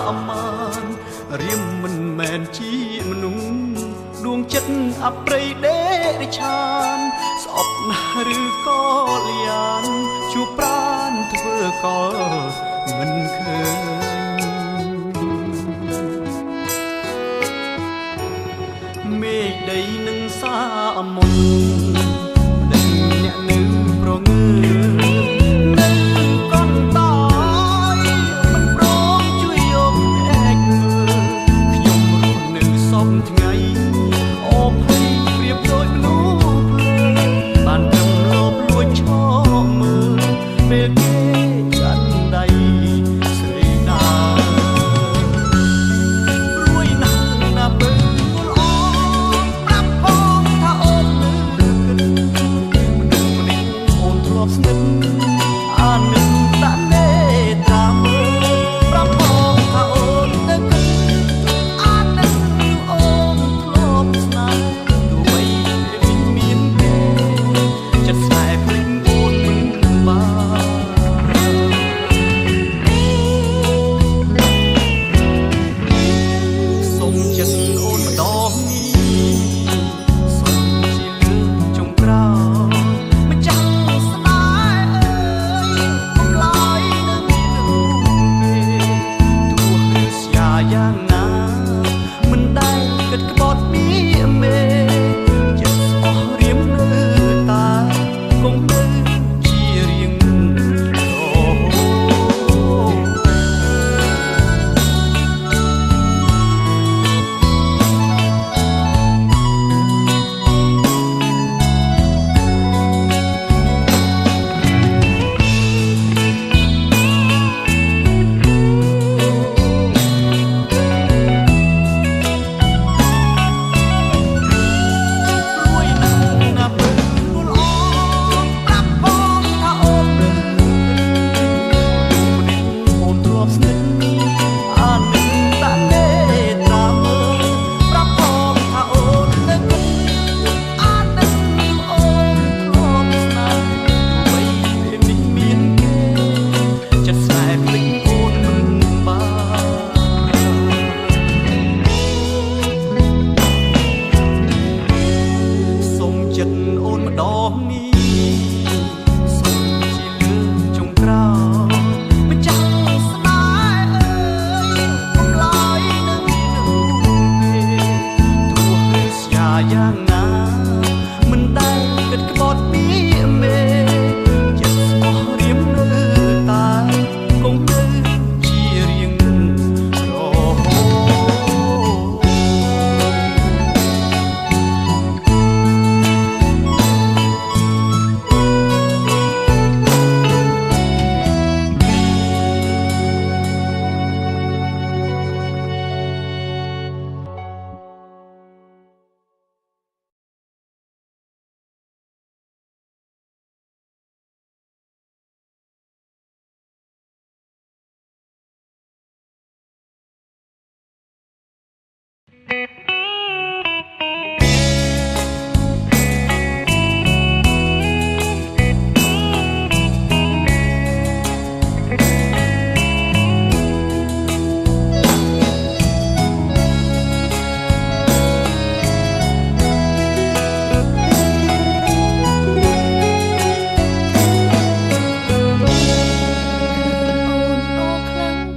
អំមានរៀមមិនមែនជាមនុស្សដួងចិត្តអប្រិយដេរឆានស្អប់ណាស់ឬក៏លៀនជួបប្រានធ្វើក៏មិនឃើញមេឃដីនឹងសាមុនដឹងអ្នកនៅប្រងើនៅកន្តតយមិនព្រមជួយយកឯកខ្ញុំរស់នៅសពថ្ងៃអូភ័យព្រៀបដូចមនុស្សភ្លើបានត្រឹមលបលួចឈរមើលពេលគេកាន់ដៃស្រីណារួយណាស់ណាបើល្អប្រាប់ផងថាអូននៅគិតម្នាក់អូនធ្លាប់ស្និទ្ធអានឹងតានេត្រាមើលប្រាប់ផងថាអូននៅគិតអានឹងអូនធ្លាប់ស្នេហ៍ទោះបីពេលមានគេចិត្តស្នេហ៍ភ្លេចអូនមិនបានសុំចិត្តអូនម្ដងនេះសុំជាលើកចុងក្រោយម្ចាស់ស្នេហ៍អើយបំឡើយនឹងរូបគេទោះឬស្យាយ៉ាងណាមិនដែលគិតក្បត់ពីមេចិត្តស្អស់រៀមនៅតែគង់នៅជារៀងរហូតរួយណាស់ណាបើល្អប្រាប់ផងថាអូននៅអូនធ្លាប់ស្និទ្ធអានឹងតានេត្រាមើលប្រាប់ផងថាអូននៅគិតអានឹងអូនធ្លាប់ស្នេហ៍ទោះបីពេលនេះមានគេចិត្តស្នេហ៍ភ្លេចអូនមិនបានសុំចិត្តអូនម្ដងនេះសុំជាលើកចុងក្រោយម្ចាស់ស្នេហ៍អើយបំឡើយនឹងរូបគេទោះឬស្យាយ៉ាងណាមិនដែលគិតក្បត់ពីមេចិត្តស្មោះរៀមនៅតែគង់នៅជារៀងរ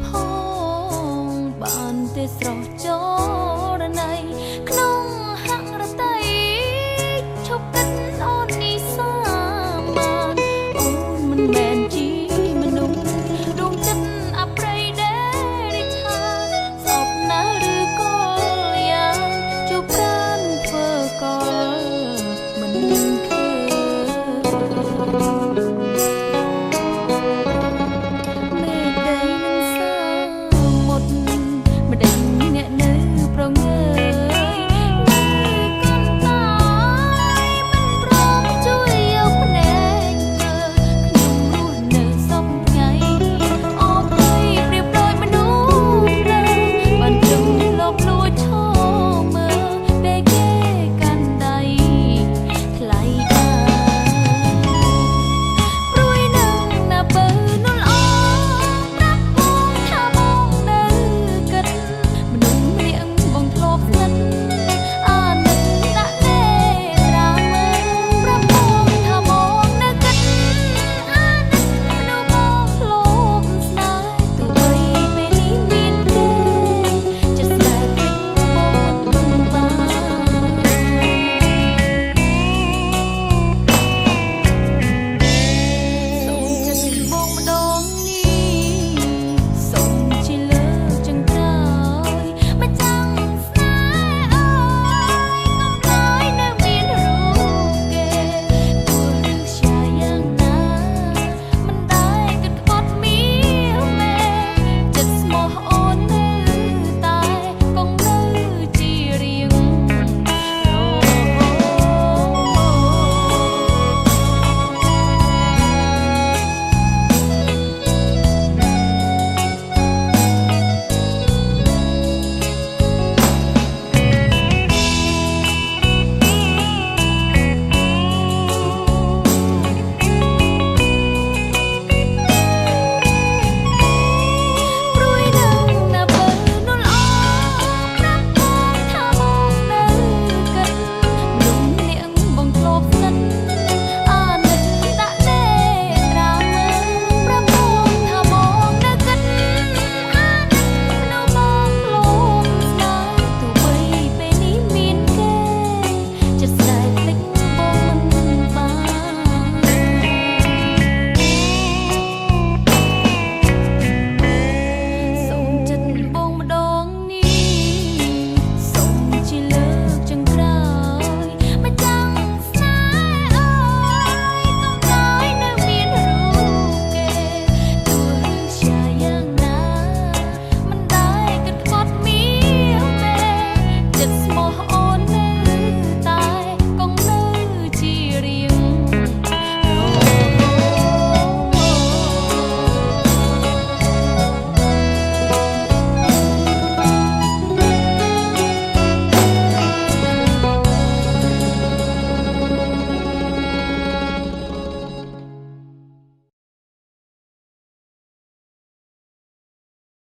ហូបានទេស្រស់ចរណៃក្នុង